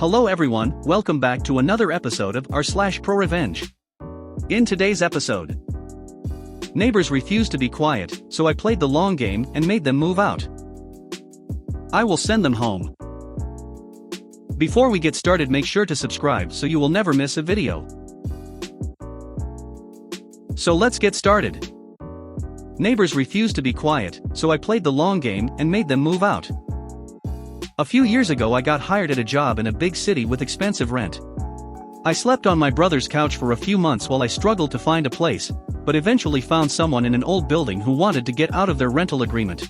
Hello everyone, welcome back to another episode of r/ProRevenge. In today's episode, neighbors refused to be quiet, so I played the long game and made them move out. I will send them home. Before we get started, make sure to subscribe so you will never miss a video. So let's get started. Neighbors refused to be quiet, so I played the long game and made them move out. A few years ago I got hired at a job in a big city with expensive rent. I slept on my brother's couch for a few months while I struggled to find a place, but eventually found someone in an old building who wanted to get out of their rental agreement.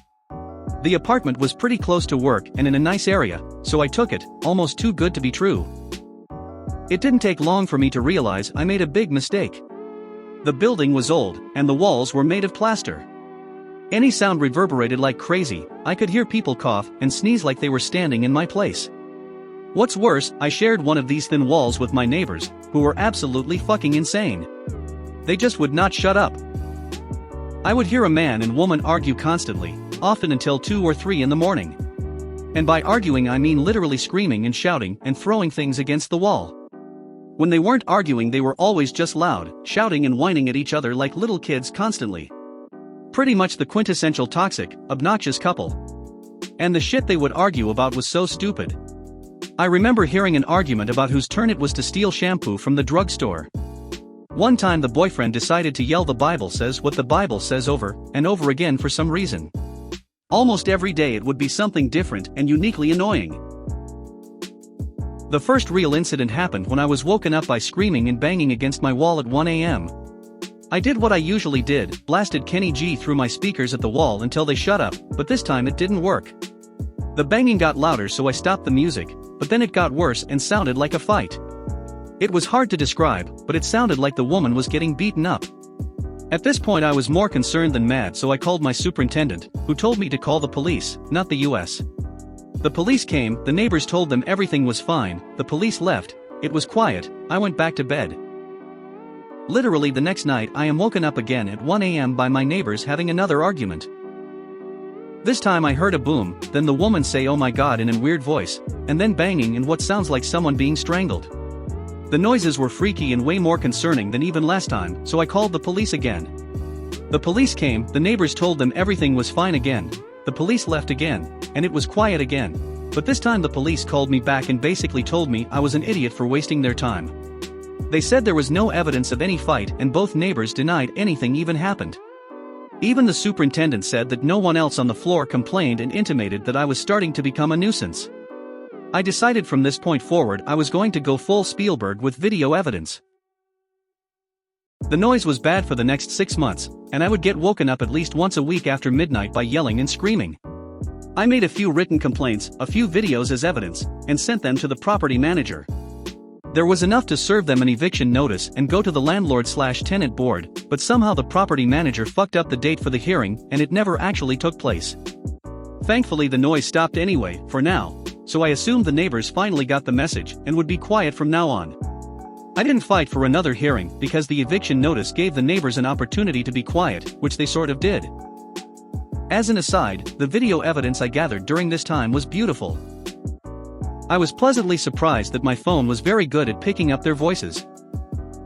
The apartment was pretty close to work and in a nice area, so I took it, almost too good to be true. It didn't take long for me to realize I made a big mistake. The building was old, and the walls were made of plaster. Any sound reverberated like crazy. I could hear people cough and sneeze like they were standing in my place. What's worse, I shared one of these thin walls with my neighbors, who were absolutely fucking insane. They just would not shut up. I would hear a man and woman argue constantly, often until 2 or 3 in the morning. And by arguing I mean literally screaming and shouting and throwing things against the wall. When they weren't arguing they were always just loud, shouting and whining at each other like little kids constantly. Pretty much the quintessential toxic, obnoxious couple. And the shit they would argue about was so stupid. I remember hearing an argument about whose turn it was to steal shampoo from the drugstore. One time the boyfriend decided to yell "The Bible says what the Bible says" over and over again for some reason. Almost every day it would be something different and uniquely annoying. The first real incident happened when I was woken up by screaming and banging against my wall at 1 a.m. I did what I usually did, blasted Kenny G through my speakers at the wall until they shut up, but this time it didn't work. The banging got louder so I stopped the music, but then it got worse and sounded like a fight. It was hard to describe, but it sounded like the woman was getting beaten up. At this point I was more concerned than mad, so I called my superintendent, who told me to call the police, not the US. The police came, the neighbors told them everything was fine, the police left, it was quiet, I went back to bed. Literally the next night I am woken up again at 1 a.m. by my neighbors having another argument. This time I heard a boom, then the woman say "oh my god" in a weird voice, and then banging and what sounds like someone being strangled. The noises were freaky and way more concerning than even last time, so I called the police again. The police came, the neighbors told them everything was fine again, the police left again, and it was quiet again. But this time the police called me back and basically told me I was an idiot for wasting their time. They said there was no evidence of any fight and both neighbors denied anything even happened. Even the superintendent said that no one else on the floor complained and intimated that I was starting to become a nuisance. I decided from this point forward I was going to go full Spielberg with video evidence. The noise was bad for the next 6 months, and I would get woken up at least once a week after midnight by yelling and screaming. I made a few written complaints, a few videos as evidence, and sent them to the property manager. There was enough to serve them an eviction notice and go to the landlord/tenant board, but somehow the property manager fucked up the date for the hearing and it never actually took place. Thankfully the noise stopped anyway, for now, so I assumed the neighbors finally got the message and would be quiet from now on. I didn't fight for another hearing because the eviction notice gave the neighbors an opportunity to be quiet, which they sort of did. As an aside, the video evidence I gathered during this time was beautiful. I was pleasantly surprised that my phone was very good at picking up their voices.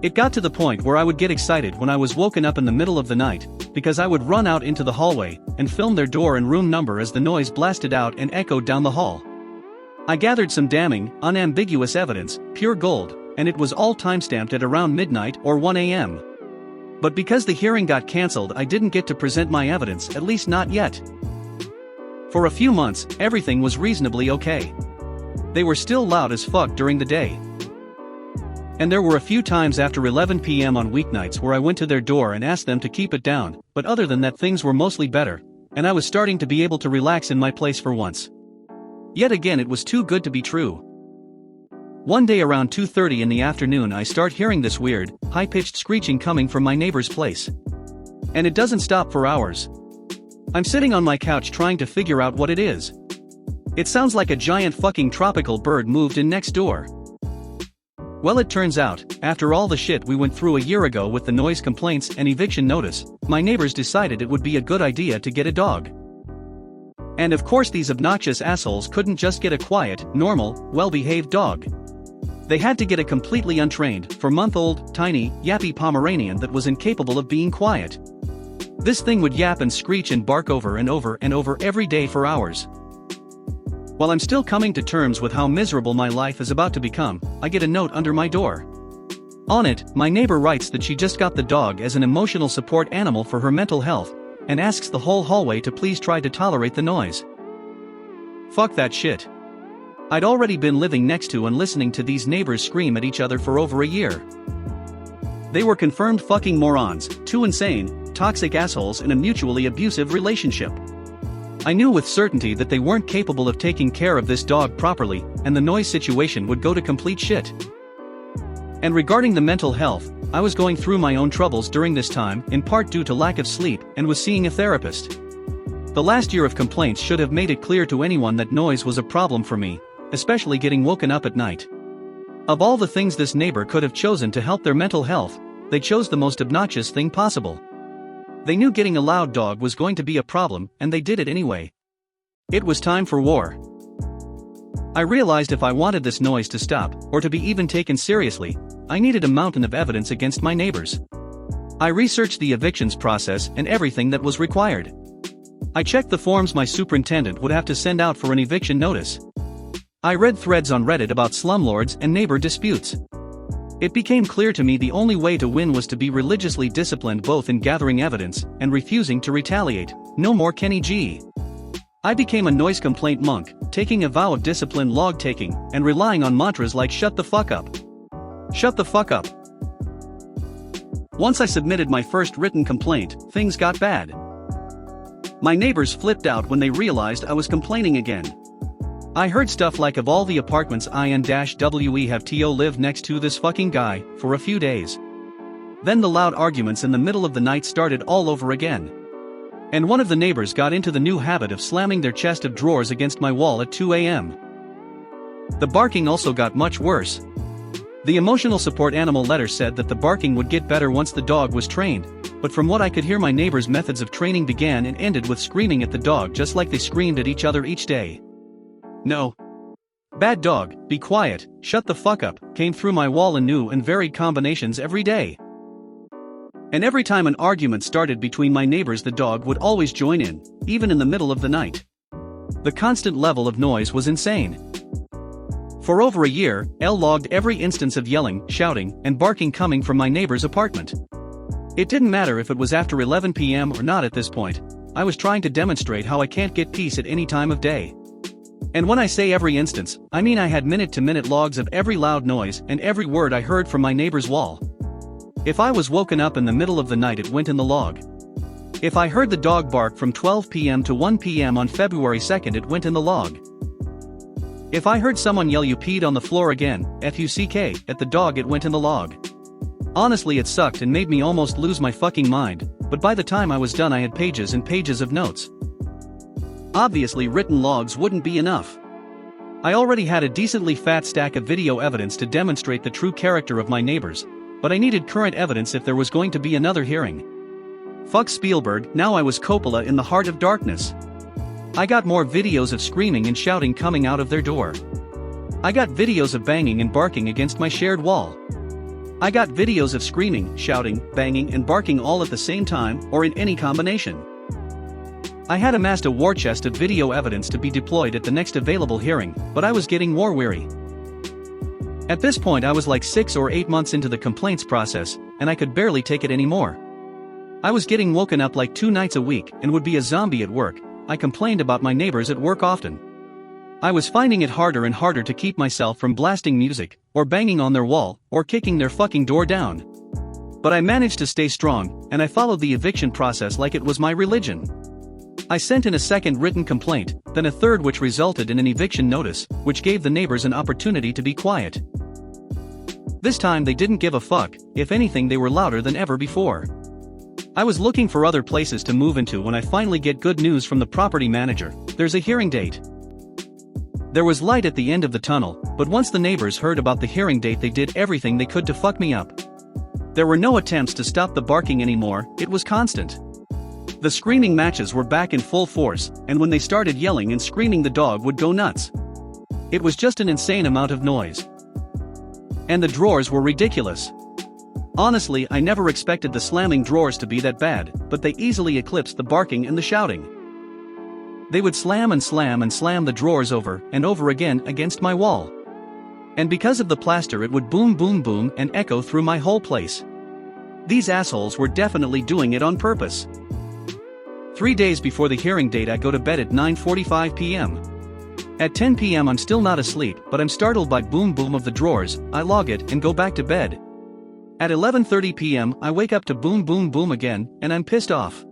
It got to the point where I would get excited when I was woken up in the middle of the night, because I would run out into the hallway and film their door and room number as the noise blasted out and echoed down the hall. I gathered some damning, unambiguous evidence, pure gold, and it was all timestamped at around midnight or 1 a.m. But because the hearing got cancelled I didn't get to present my evidence, at least not yet. For a few months, everything was reasonably okay. They were still loud as fuck during the day. And there were a few times after 11 p.m. on weeknights where I went to their door and asked them to keep it down, but other than that things were mostly better, and I was starting to be able to relax in my place for once. Yet again it was too good to be true. One day around 2:30 in the afternoon I start hearing this weird, high-pitched screeching coming from my neighbor's place. And it doesn't stop for hours. I'm sitting on my couch trying to figure out what it is. It sounds like a giant fucking tropical bird moved in next door. Well, it turns out, after all the shit we went through a year ago with the noise complaints and eviction notice, my neighbors decided it would be a good idea to get a dog. And of course these obnoxious assholes couldn't just get a quiet, normal, well-behaved dog. They had to get a completely untrained, 4-month-old, tiny, yappy Pomeranian that was incapable of being quiet. This thing would yap and screech and bark over and over and over every day for hours. While I'm still coming to terms with how miserable my life is about to become, I get a note under my door. On it, my neighbor writes that she just got the dog as an emotional support animal for her mental health, and asks the whole hallway to please try to tolerate the noise. Fuck that shit. I'd already been living next to and listening to these neighbors scream at each other for over a year. They were confirmed fucking morons, two insane, toxic assholes in a mutually abusive relationship. I knew with certainty that they weren't capable of taking care of this dog properly, and the noise situation would go to complete shit. And regarding the mental health, I was going through my own troubles during this time, in part due to lack of sleep, and was seeing a therapist. The last year of complaints should have made it clear to anyone that noise was a problem for me, especially getting woken up at night. Of all the things this neighbor could have chosen to help their mental health, they chose the most obnoxious thing possible. They knew getting a loud dog was going to be a problem, and they did it anyway. It was time for war. I realized if I wanted this noise to stop, or to be even taken seriously, I needed a mountain of evidence against my neighbors. I researched the evictions process and everything that was required. I checked the forms my superintendent would have to send out for an eviction notice. I read threads on Reddit about slumlords and neighbor disputes. It became clear to me the only way to win was to be religiously disciplined both in gathering evidence and refusing to retaliate. No more Kenny G. I became a noise complaint monk, taking a vow of disciplined log-taking, and relying on mantras like shut the fuck up. Shut the fuck up. Once I submitted my first written complaint, things got bad. My neighbors flipped out when they realized I was complaining again. I heard stuff like of all the apartments IN-WE have TO live next to this fucking guy, for a few days. Then the loud arguments in the middle of the night started all over again. And one of the neighbors got into the new habit of slamming their chest of drawers against my wall at 2 a.m. The barking also got much worse. The emotional support animal letter said that the barking would get better once the dog was trained, but from what I could hear my neighbors' methods of training began and ended with screaming at the dog just like they screamed at each other each day. No. Bad dog, be quiet, shut the fuck up, came through my wall in new and varied combinations every day. And every time an argument started between my neighbors the dog would always join in, even in the middle of the night. The constant level of noise was insane. For over a year, L logged every instance of yelling, shouting, and barking coming from my neighbor's apartment. It didn't matter if it was after 11 p.m. or not at this point, I was trying to demonstrate how I can't get peace at any time of day. And when I say every instance, I mean I had minute-to-minute logs of every loud noise and every word I heard from my neighbor's wall. If I was woken up in the middle of the night it went in the log. If I heard the dog bark from 12 p.m. to 1 p.m. on February 2nd it went in the log. If I heard someone yell you peed on the floor again, FUCK, at the dog it went in the log. Honestly it sucked and made me almost lose my fucking mind, but by the time I was done I had pages and pages of notes. Obviously written logs wouldn't be enough. I already had a decently fat stack of video evidence to demonstrate the true character of my neighbors, but I needed current evidence if there was going to be another hearing. Fuck Spielberg, now I was Coppola in the heart of darkness. I got more videos of screaming and shouting coming out of their door. I got videos of banging and barking against my shared wall. I got videos of screaming, shouting, banging and barking all at the same time or in any combination. I had amassed a war chest of video evidence to be deployed at the next available hearing, but I was getting war weary. At this point I was like 6 or 8 months into the complaints process, and I could barely take it anymore. I was getting woken up like 2 nights a week and would be a zombie at work. I complained about my neighbors at work often. I was finding it harder and harder to keep myself from blasting music, or banging on their wall, or kicking their fucking door down. But I managed to stay strong, and I followed the eviction process like it was my religion. I sent in a second written complaint, then a third which resulted in an eviction notice, which gave the neighbors an opportunity to be quiet. This time they didn't give a fuck, if anything they were louder than ever before. I was looking for other places to move into when I finally get good news from the property manager, there's a hearing date. There was light at the end of the tunnel, but once the neighbors heard about the hearing date they did everything they could to fuck me up. There were no attempts to stop the barking anymore, it was constant. The screaming matches were back in full force, and when they started yelling and screaming, the dog would go nuts. It was just an insane amount of noise. And the drawers were ridiculous. Honestly, I never expected the slamming drawers to be that bad, but they easily eclipsed the barking and the shouting. They would slam and slam and slam the drawers over and over again against my wall. And because of the plaster, it would boom boom boom and echo through my whole place. These assholes were definitely doing it on purpose. 3 days before the hearing date, I go to bed at 9:45 p.m. At 10 p.m. I'm still not asleep, but I'm startled by boom boom of the drawers. I log it and go back to bed. At 11:30 p.m. I wake up to boom boom boom again, and I'm pissed off.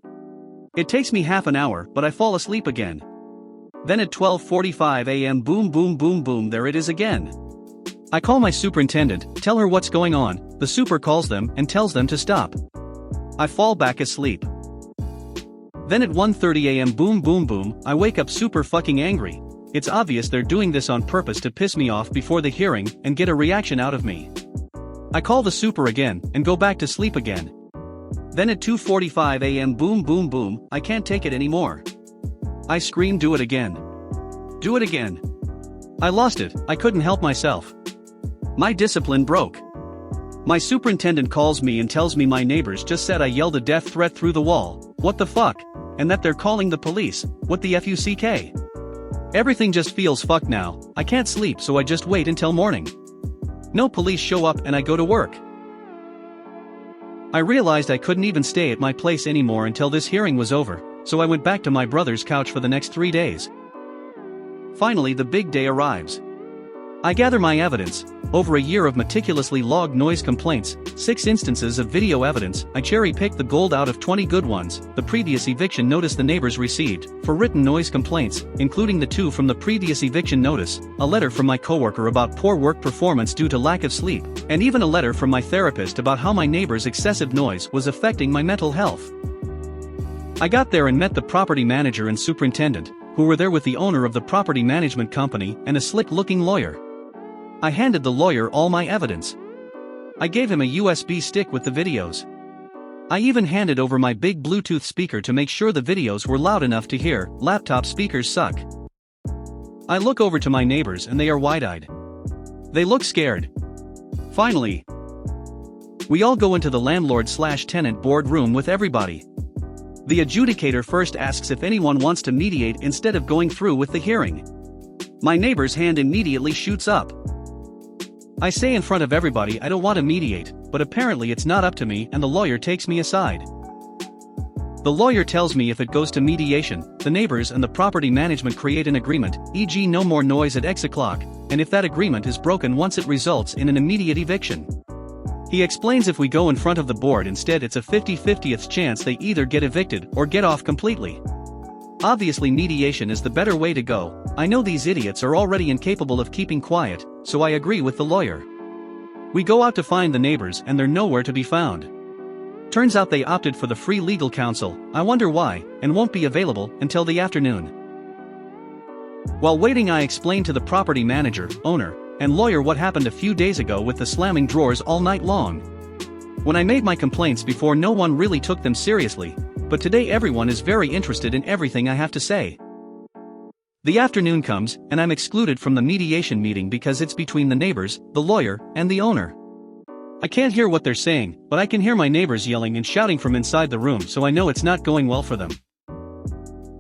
It takes me half an hour, but I fall asleep again. Then at 12:45 a.m. boom boom boom boom, there it is again. I call my superintendent, tell her what's going on. The super calls them and tells them to stop. I fall back asleep. Then at 1:30 a.m. boom boom boom, I wake up super fucking angry. It's obvious they're doing this on purpose to piss me off before the hearing and get a reaction out of me. I call the super again and go back to sleep again. Then at 2:45 a.m. boom boom boom, I can't take it anymore. I scream, do it again. Do it again. I lost it, I couldn't help myself. My discipline broke. My superintendent calls me and tells me my neighbors just said I yelled a death threat through the wall. What the fuck? And that they're calling the police. What the fuck? Everything just feels fucked now. I can't sleep, so I just wait until morning. No police show up and I go to work. I realized I couldn't even stay at my place anymore until this hearing was over, so I went back to my brother's couch for the next 3 days. Finally, the big day arrives. I gather my evidence. Over a year of meticulously logged noise complaints, 6 instances of video evidence, I cherry-picked the gold out of 20 good ones. The previous eviction notice the neighbors received, for written noise complaints, including the 2 from the previous eviction notice, a letter from my coworker about poor work performance due to lack of sleep, and even a letter from my therapist about how my neighbor's excessive noise was affecting my mental health. I got there and met the property manager and superintendent, who were there with the owner of the property management company and a slick-looking lawyer. I handed the lawyer all my evidence. I gave him a USB stick with the videos. I even handed over my big Bluetooth speaker to make sure the videos were loud enough to hear. Laptop speakers suck. I look over to my neighbors and they are wide-eyed. They look scared. Finally, we all go into the landlord/tenant board room with everybody. The adjudicator first asks if anyone wants to mediate instead of going through with the hearing. My neighbor's hand immediately shoots up. I say in front of everybody I don't want to mediate, but apparently it's not up to me, and the lawyer takes me aside. The lawyer tells me if it goes to mediation, the neighbors and the property management create an agreement, e.g. no more noise at X o'clock, and if that agreement is broken once it results in an immediate eviction. He explains if we go in front of the board instead, it's a 50-50th chance they either get evicted or get off completely. Obviously mediation is the better way to go. I know these idiots are already incapable of keeping quiet, so I agree with the lawyer. We go out to find the neighbors and they're nowhere to be found. Turns out they opted for the free legal counsel. I wonder why, and won't be available until the afternoon. While waiting, I explained to the property manager, owner, and lawyer what happened a few days ago with the slamming drawers all night long. When I made my complaints before, no one really took them seriously, but today everyone is very interested in everything I have to say. The afternoon comes, and I'm excluded from the mediation meeting because it's between the neighbors, the lawyer, and the owner. I can't hear what they're saying, but I can hear my neighbors yelling and shouting from inside the room, so I know it's not going well for them.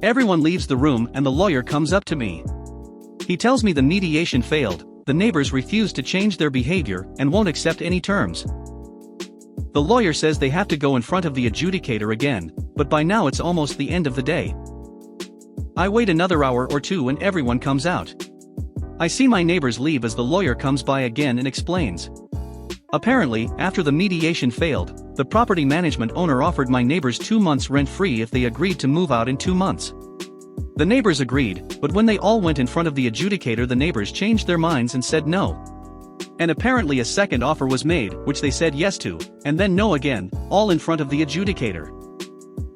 Everyone leaves the room and the lawyer comes up to me. He tells me the mediation failed, the neighbors refuse to change their behavior and won't accept any terms. The lawyer says they have to go in front of the adjudicator again, but by now it's almost the end of the day. I wait another hour or two and everyone comes out. I see my neighbors leave as the lawyer comes by again and explains. Apparently, after the mediation failed, the property management owner offered my neighbors 2 months rent-free if they agreed to move out in 2 months. The neighbors agreed, but when they all went in front of the adjudicator, the neighbors changed their minds and said no. And apparently a second offer was made, which they said yes to, and then no again, all in front of the adjudicator.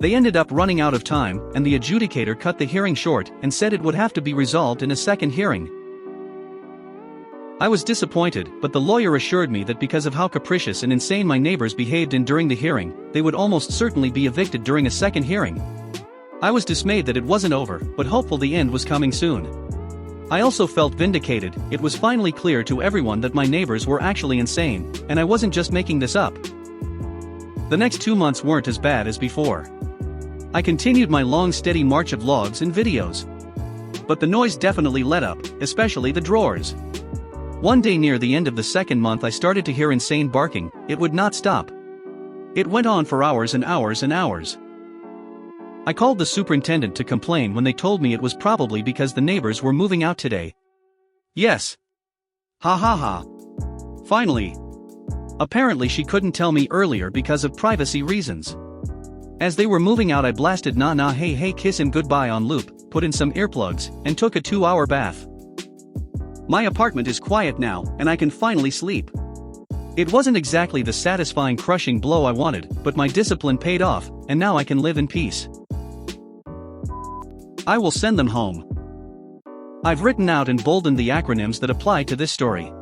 They ended up running out of time, and the adjudicator cut the hearing short and said it would have to be resolved in a second hearing. I was disappointed, but the lawyer assured me that because of how capricious and insane my neighbors behaved during the hearing, they would almost certainly be evicted during a second hearing. I was dismayed that it wasn't over, but hopeful the end was coming soon. I also felt vindicated. It was finally clear to everyone that my neighbors were actually insane, and I wasn't just making this up. The next 2 months weren't as bad as before. I continued my long steady march of logs and videos. But the noise definitely let up, especially the drawers. One day near the end of the second month I started to hear insane barking. It would not stop. It went on for hours and hours and hours. I called the superintendent to complain when they told me it was probably because the neighbors were moving out today. Yes. Ha ha ha. Finally. Apparently she couldn't tell me earlier because of privacy reasons. As they were moving out I blasted "Nah Nah Hey Hey Kiss Him Goodbye" on loop, put in some earplugs, and took a 2-hour bath. My apartment is quiet now, and I can finally sleep. It wasn't exactly the satisfying crushing blow I wanted, but my discipline paid off, and now I can live in peace. I will send them home. I've written out and boldened the acronyms that apply to this story.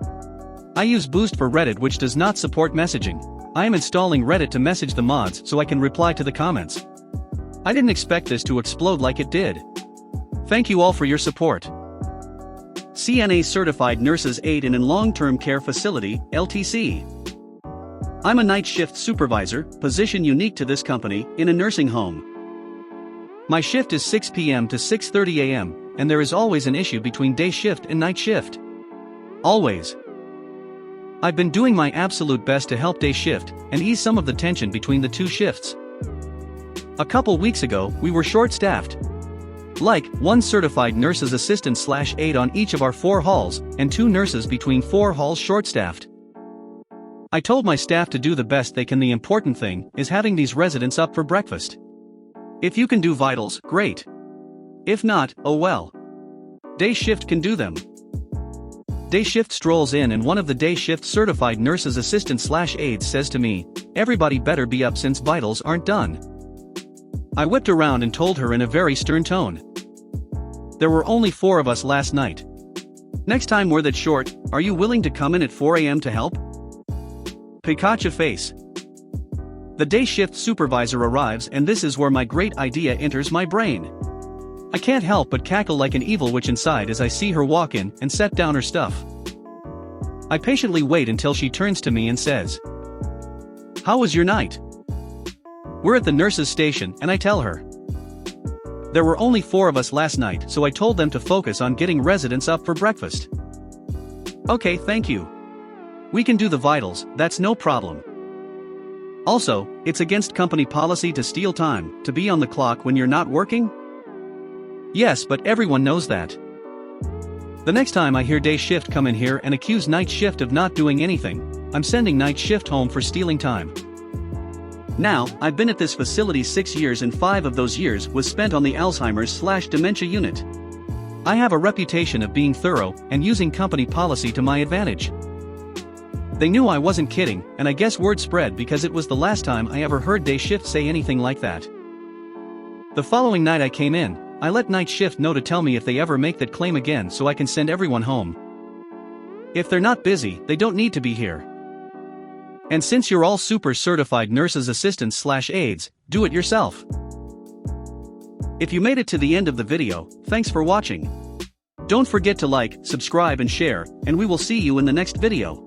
I use Boost for Reddit, which does not support messaging. I am installing Reddit to message the mods so I can reply to the comments. I didn't expect this to explode like it did. Thank you all for your support. CNA Certified Nurses Aid in Long-Term Care Facility, LTC. I'm a night shift supervisor, position unique to this company, in a nursing home. My shift is 6 p.m. to 6:30 a.m., and there is always an issue between day shift and night shift. Always. I've been doing my absolute best to help day shift and ease some of the tension between the two shifts. A couple weeks ago, we were short-staffed. Like, 1 certified nurse's assistant/aide on each of our 4 halls, and 2 nurses between 4 halls short-staffed. I told my staff to do the best they can. The important thing is having these residents up for breakfast. If you can do vitals, great. If not, oh well. Day shift can do them. Day shift strolls in and one of the day shift certified nurse's assistant/aides says to me, "Everybody better be up since vitals aren't done." I whipped around and told her in a very stern tone. There were only 4 of us last night. Next time we're that short, are you willing to come in at 4 a.m. to help? Pikachu face. The day shift supervisor arrives and this is where my great idea enters my brain. I can't help but cackle like an evil witch inside as I see her walk in and set down her stuff. I patiently wait until she turns to me and says, "How was your night?" We're at the nurse's station and I tell her. There were only 4 of us last night, so I told them to focus on getting residents up for breakfast. Okay, thank you. We can do the vitals, that's no problem. Also, it's against company policy to steal time, to be on the clock when you're not working? Yes, but everyone knows that. The next time I hear day shift come in here and accuse night shift of not doing anything, I'm sending night shift home for stealing time. Now, I've been at this facility 6 years and 5 of those years was spent on the Alzheimer's/dementia unit. I have a reputation of being thorough and using company policy to my advantage. They knew I wasn't kidding, and I guess word spread because it was the last time I ever heard day shift say anything like that. The following night I came in, I let night shift know to tell me if they ever make that claim again so I can send everyone home. If they're not busy, they don't need to be here. And since you're all super certified nurses assistants/aides, do it yourself. If you made it to the end of the video, thanks for watching. Don't forget to like, subscribe and share, and we will see you in the next video.